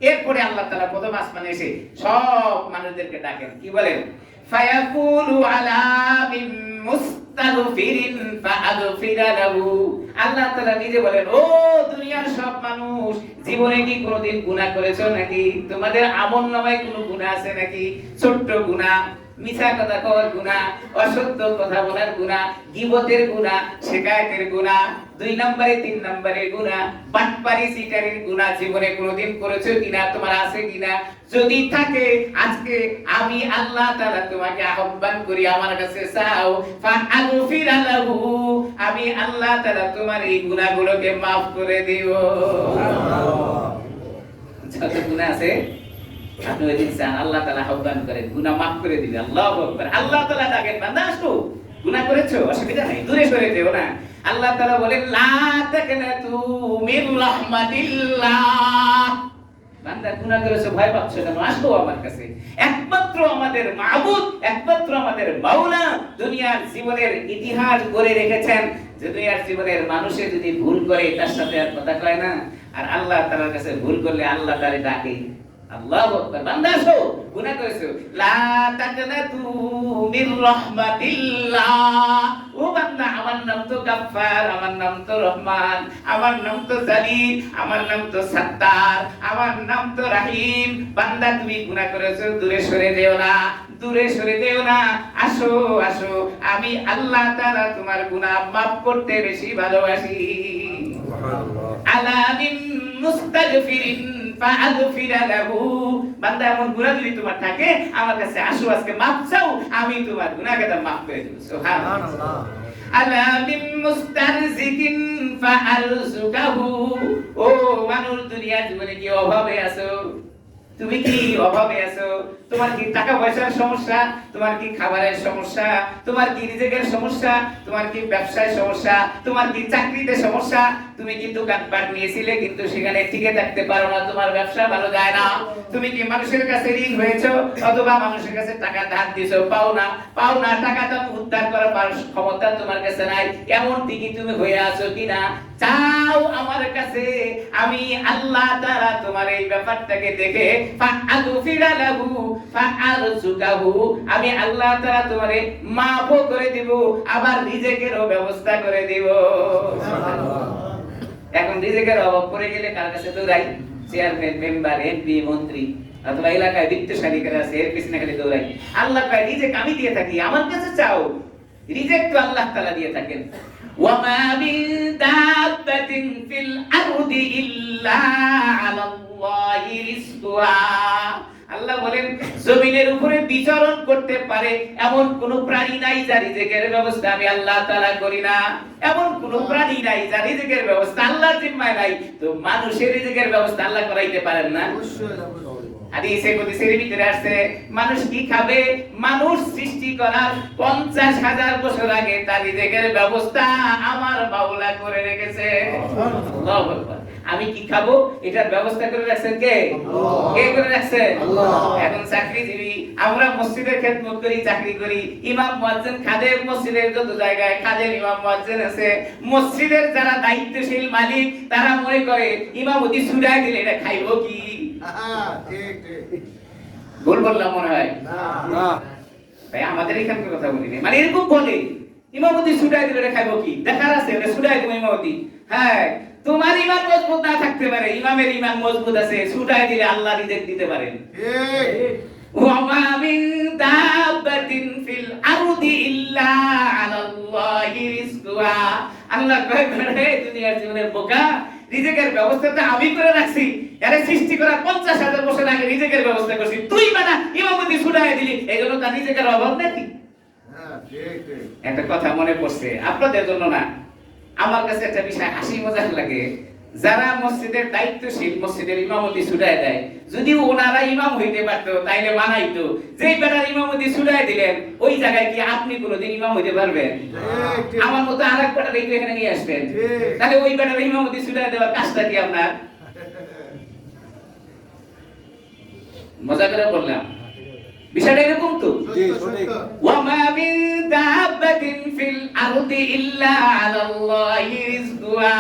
[SPEAKER 1] এরপরে আল্লাহ তাআলা প্রথম আসমানে এসে সব মানুষদেরকে ডাকেন, কি বলেন? ফায়াকুলু আলা মিন মুস্তাগফিরিন ফাআগফিরা লাহু। আল্লাহ তাআলা নিজে বলেন, ও দুনিয়ার সব মানুষ, জীবনে কি কোনোদিন গুনাহ করেছো নাকি? তোমাদের আমলনামায় কোনো গুনাহ আছে নাকি? ছোট্ট গুনাহ, মিথ্যা কথা কওয়ার গুনাহ, অসত্য কথা বলার গুনাহ, গীবতের গুনাহ, শিকায়েতের গুনাহ, 2 নম্বরে 3 নম্বরের গুনাহ, বাটপারি সিটারির গুনাহ জীবনে কোনোদিন করেছো কিনা, তোমার আছে কিনা? যদি থাকে আজকে আমি আল্লাহ তাআলা তোমাকে আহ্বান করি আমার কাছে চাও, ফাআগফিরা লাহু, আমি আল্লাহ তাআলা তোমার এই গুনাহগুলোকে maaf করে দিব। যত গুনাহ আছে আপনি ওই দিন চান আল্লাহ তাআলা আহ্বান করেন, গুনাহ maaf করে দিবে। আল্লাহু আকবার। আল্লাহ তাআলা ডাকেন, বান্দা আসো, গুনাহ করেছো অসুবিধা নাই, দূরে সরে যেও না। আল্লাহ তাআলা বলেন, লা তাকনাতু মির রাহমাতিল্লাহ। বান্দা গুনাহ করেছো, ভয় পাচ্ছ কেন? আসো আমার কাছে। একমাত্র আমাদের মাবুদ, একমাত্র আমাদের মাওলা দুনিয়ার জীবনের ইতিহাস গড়ে রেখেছেন যে দুনিয়ার জীবনের মানুষে যদি ভুল করে তার সাথে আর কথা কয় না, আর আল্লাহ তাআলার কাছে ভুল করলে আল্লাহ তাআলা ডাকে। আল্লাহু আকবার। বান্দা আসো, গুনাহ করেছো, লা তাকনাতু মির রাহমাতিল্লাহ। ও বান্দা, আমার নাম তো গাফফার, আমার নাম তো রহমান, আমার নাম তো জালিল, আমার নাম তো সাত্তার, আমার নাম তো রহিম। বান্দা তুমি গুনাহ করেছো, দূরে সরে যেও না, দূরে সরে যেও না। আসো আসো, আমি আল্লাহ তাআলা তোমার গুনাহ maaf করতে বেশি ভালোবাসি। সুবহানাল্লাহ। আলা মিন মুস্তাগফিরিন ফাআগফিরা লাহু। বান্দা এমন গুনাহ যদি তোমার থাকে আমার কাছে আসো, আজকে maaf চাও, আমি তোমার গুনাহকে maaf করে দেব। সুবহানাল্লাহ। আলা মিন মুস্তারজিকিন ফাআরযুকাহু। ও মানুষ, দুনিয়ার জীবনে কি অভাবে আছো? তুমি কি অভাবে আছো? তোমার কি টাকা পয়সার সমস্যা? তোমার কি খাবারের সমস্যা? তোমার কি রিজিকের সমস্যা? তোমার কি ব্যবসায় সমস্যা? তোমার কি চাকরিতে সমস্যা? তুমি কি দোকানপাট নিয়েছিলে কিন্তু সেখানে টিকে থাকতে পারো না, তোমার ব্যবসা ভালো যায় না? তুমি কি মানুষের কাছে ঋণ হয়েছো অথবা মানুষের কাছে টাকা ধার দিয়েছো, পাও না, টাকাটা উদ্ধার করার ক্ষমতা তোমার কাছে নাই, এমন ঠিকই তুমি হয়ে আছো কিনা? চাও আমার কাছে, আমি আল্লাহ তাআলা তোমার এই ব্যাপারটাকে দেখে ফাআগফিরা লাহু ফাআরযুকাহু, আমি আল্লাহ তাআলা তোমারে মাফ করে দেব, আবার রিজিকেরও ব্যবস্থা করে দেব। সুবহানাল্লাহ। এখন রিজিকের অভাব পড়ে গেলে কার কাছে দৌড়াই? চেয়ারম্যান, মেম্বার, এমপি, মন্ত্রী অথবা এলাকায় বিত্তশালী কারা আছে, এর পিছনে খালি দৌড়াই। আল্লাহ কয়, রিজিক আমি দিয়ে থাকি, আমার কাছে চাও। রিজিক তো আল্লাহ তাআলা দিয়ে থাকেন। ওয়ামা মিন দাব্বাতিন ফিল আরদি ইল্লা আলাল্লাহি রিজকুহা। আল্লাহ বলেন, জমিনের উপরে বিচরণ করতে পারে এমন কোন প্রাণী নাই যার রিজিকের ব্যবস্থা আমি আল্লাহ তাআলা করি না। এমন কোন প্রাণী নাই যার রিজিকের ব্যবস্থা আল্লাহর জিম্মায় নাই। তো মানুষের রিজিকের ব্যবস্থা আল্লাহ করাইতে পারেন না? হাদিসে কুদসির ভিতরে আছে, মানুষ কি খাবে? মানুষ সৃষ্টি করার 50,000 বছর আগে তার রিজিকের ব্যবস্থা আমার মাওলা করে রেখেছে। আল্লাহু আকবার। আমি কি খাবো এটার ব্যবস্থা করে রাখছেন কে? কে করে রাখছেন? আল্লাহ। এখন চাকরিজীবী আমরা মসজিদের খেদমত করি, চাকরি করি, ইমাম মুয়াজ্জিন খাদেম, মসজিদের যত জায়গায় খাদেম ইমাম মুয়াজ্জিন আছে, মসজিদের যারা দায়িত্বশীল মালিক তারা মনে করে ইমামতি ছুড়াই দিলে এটা খাইবো কি? ঠিক ঠিক। ভুল বললাম মনে হয়? না। ভাই আমাদের এখানকার কথা বলিনি, মানে এরকম বলে ইমামতি ছুড়াই দিলে এটা খাইবো কি? দেখার আছে এটা ছুড়াই দিব ইমামতি। হ্যাঁ, তোমার ঈমান মজবুত না থাকতে পারে, ইমামের ঈমান মজবুত আছে, ছুটায় দিলে আল্লাহ রিজিক দিতে পারেন। ঠিক। ওয়া মা মিন দাব্বাতিন ফিল আরদি ইল্লা আলাল্লাহি রিজকুহা। আল্লাহ কয় করে দুনিয়ার জীবনের বোকা, রিজিকের ব্যবস্থাটা আমি করে রাখছি, এর সৃষ্টি করা 50,000 বছর আগে রিজিকের ব্যবস্থা করছি, তুই বানা ইমামতি ছুটায় দিলি, এইজন্য তার রিজিকের অভাব নাকি? হ্যাঁ ঠিক ঠিক। একটা কথা মনে পড়ছে, আপনাদের জন্য না, আমার কাছে একটা বিষয় হাসি মজার লাগে। যারা মসজিদের দায়িত্বশীল, মসজিদের ইমামতি ছুটায় দেয়, যদি ওনারা ইমাম হইতে পারতো তাইলে মানাইতো। যেই বেটার ইমামতি ছুটায় দিলেন ওই জায়গায় কি আপনি কোনোদিন ইমাম হইতে পারবেন? আমার মতো আরেক বেটার এই এখানে নিয়ে আসবেন, তাহলে ওই বেটার ইমামতি ছুটায় দেওয়ার কাজটা কি আপনার? মজা করে বললাম, বিষয়টা এরকম তো। ওয়া মা মিন দাব্বাতিন দাব্বাতিন ফিল আরদি ইল্লা আলাল্লাহি রিজকুহা।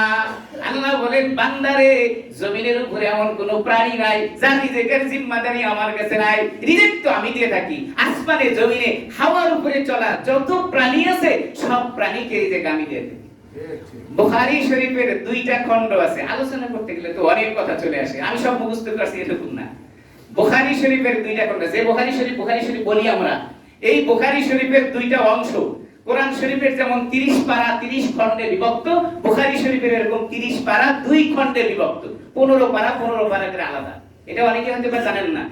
[SPEAKER 1] আল্লাহ বলেন বান্দারে জমিনের উপরে এমন কোন প্রাণী নাই যার রিজিকের জিম্মাদারি আমার কাছে নাই, রিজিক তো আমি দিয়ে থাকি। আসমানে জমিনে হাওয়ার উপরে চলা যত প্রাণী আছে সব প্রাণীকে রিজিক আমি দিয়ে থাকি। বুখারী শরীফের দুইটা খণ্ড আছে, আলোচনা করতে গেলে তো অনেক কথা চলে আসে, আমি সব মুখস্থ করছি এরকম না। বুখারী শরীফের দুইটা খণ্ড, যে বুখারী শরীফ বলি আমরা, এই বুখারী শরীফের দুইটা অংশ। কোরআন শরীফের যেমন 30 পারা 30 খণ্ডে বিভক্ত, বুখারী শরীফের এরকম 30 পারা 2 খণ্ডে বিভক্ত, 15 পারা 15 পারা করে আলাদা। এটা অনেকে হয়তো জানেন না।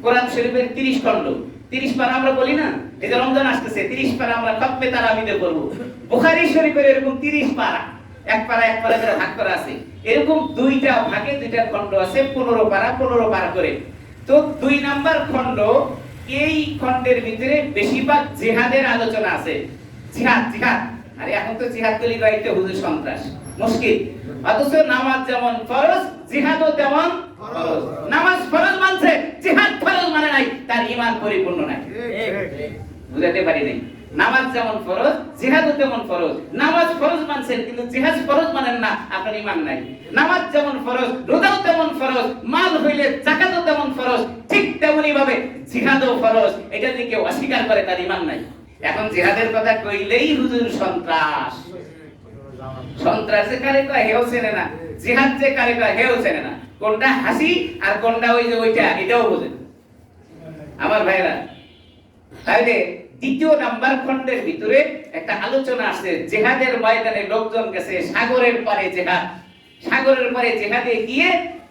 [SPEAKER 1] কোরআন শরীফের 30 খণ্ড, 30 পারা আমরা বলি না, এই যে রমজান আসতেছে 30 পারা আমরা খতমে তারাবিতে পড়ব। বুখারী শরীফের এরকম 30 পারা, এক পারা করে ভাগ করা আছে। এরকম দুইটা ভাগে দুইটা খণ্ড আছে, 15 পারা 15 পারা করে। তো 2 নাম্বার খণ্ড, এই খণ্ডের ভিতরে বেশিরভাগ জিহাদের আলোচনা আছে। জিহাদ আরে এখন তো জিহাদ তৈরি করাইতে হুজুর সন্ত্রাস মুশকিল। অথচ নামাজ যেমন ফরজ, জিহাদও তেমন ফরজ। নামাজ ফরজ মানছে, জিহাদ ফরজ মানে নাই, তার ঈমান পরিপূর্ণ নাই। বুঝাতে পারি নাই? নামাজ যেমন ফরজ, জিহাদও তেমন ফরজ। নামাজ ফরজ মানছেন কিন্তু জিহাদ ফরজ মানেন না, আপনার ঈমান নাই। নামাজ যেমন ফরজ, রোজাও তেমন ফরজ, মাল হইলে যাকাতও তেমন ফরজ, ঠিক তেমনি ভাবে জিহাদও ফরজ। এটা যদি কেউ অস্বীকার করে তার ঈমান নাই। এখন জিহাদের কথা কইলেই হুজুর সন্ত্রাস। সন্ত্রাসে কারে কয় হেও চেনে না, জিহাদ যে কারে কয় হেও চেনে না। কোনটা হাসি আর কোনটা ওই যে ওইটা, এটাও বোঝেন আমার ভাইরা। তাইলে 2 নাম্বার খণ্ডের ভিতরে একটা আলোচনা আছে, জিহাদের ময়দানে লোকজন গেছে, সাগরের পারে জিহাদ, সাগরের পারে জিহাদে গিয়ে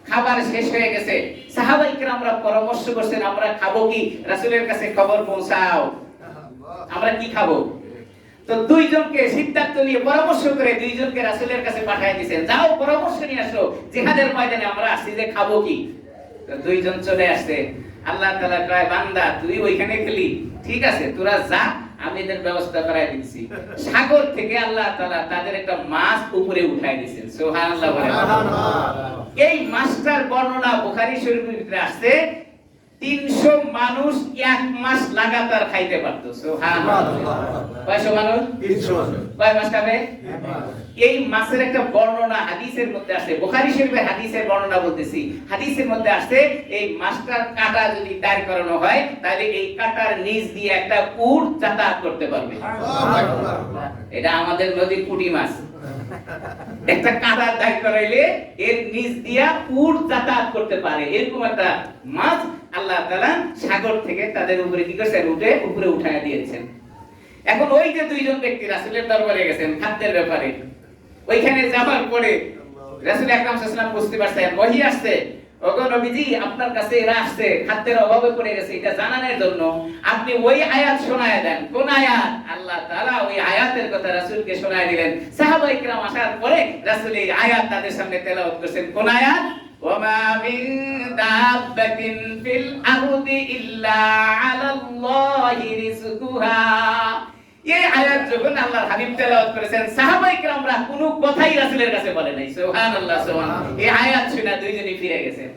[SPEAKER 1] খাবার শেষ হয়ে গেছে। সাহাবায়ে কেরামরা পরামর্শ করছেন আমরা খাবো কি, রাসূলের কাছে খবর পৌঁছাও আমরা কি খাবো। তো 2 জনকে সিদ্ধান্ত নিয়ে পরামর্শ করে 2 জনকে রাসূলের কাছে পাঠিয়ে দিয়েছেন, যাও পরামর্শ নিয়ে আসো, জিহাদের ময়দানে আমরা আসছি যে খাবো কি। তো 2 জন চলে আসছে। আল্লাহ তাআলা কয় বান্দা তুই ওইখানে গেলি, ঠিক আছে তোরা যা, আমি এদের ব্যবস্থা করাই দিচ্ছি। সাগর থেকে আল্লাহ তাআলা তাদের একটা মাছ উপরে উঠায় দিয়েছেন। সুবহানাল্লাহ বলেন। এই মাছটার বর্ণনা বুখারী শরীফের ভিতরে আছে, 300 মানুষ 1 মাস লাগাতার খাইতে পারত। সুবহানাল্লাহ। কয়শো মানুষ? 300। কয় মাস খাবে? এই মাছের একটা বর্ণনা হাদিসের মধ্যে আছে, বুখারী শরীফের হাদিসের বর্ণনা বলতেছি। হাদিসের মধ্যে আছে এই মাছটার কাঁটা যদি দাঁড় করানো হয় তাহলে এই কাঁটার নিচ দিয়ে একটা উট যাতায়াত করতে পারবে। এটা আমাদের নদীর পুঁটি মাছ। একটা কাঁটা দাঁড় করাইলে এর নিচ দিয়া উট যাতায়াত করতে পারে, এরকম একটা মাছ আল্লাহ তাআলা সাগর থেকে তাদের উপরে কি করেছেন, উপরে উঠায় দিয়েছেন। এখন ওই যে 2 জন ব্যক্তি রাসূলের দরবারে গেছেন খাদ্যের ব্যাপারে, ওইখানে যাবার পরে রাসূল আকরাম সাল্লাল্লাহু আলাইহি ওয়াসাল্লাম বুঝতে পারছেন ওহী আসছে, ওগো নবীজি আপনার কাছে এরা আসছে খাদ্যের অভাবে পড়ে গেছে, এটা জানানোর জন্য আপনি ওই আয়াত শোনায় দেন। কোন আয়াত? আল্লাহ তাআলা ওই আয়াতের কথা রাসূলকে শোনায় দিলেন। সাহাবায়ে কেরাম আসার পরে রাসূল এই আয়াত তাদের সামনে তেলাওয়াত করেছেন। কোন আয়াত? ওয়ামা মিন দাব্বাতিন ফিল আরদি ইল্লা আলাল্লাহি রিজকুহা। এই আয়াত যখন আল্লাহর হাবিব তেলাওয়াত করেছেন, সাহাবায়ে কেরামরা কোনো কথাই রাসূলের কাছে বলে নাই। সুবহানাল্লাহ সুবহানাল্লাহ। এই আয়াত শুনে 2 জনই ফিরে গেছেন।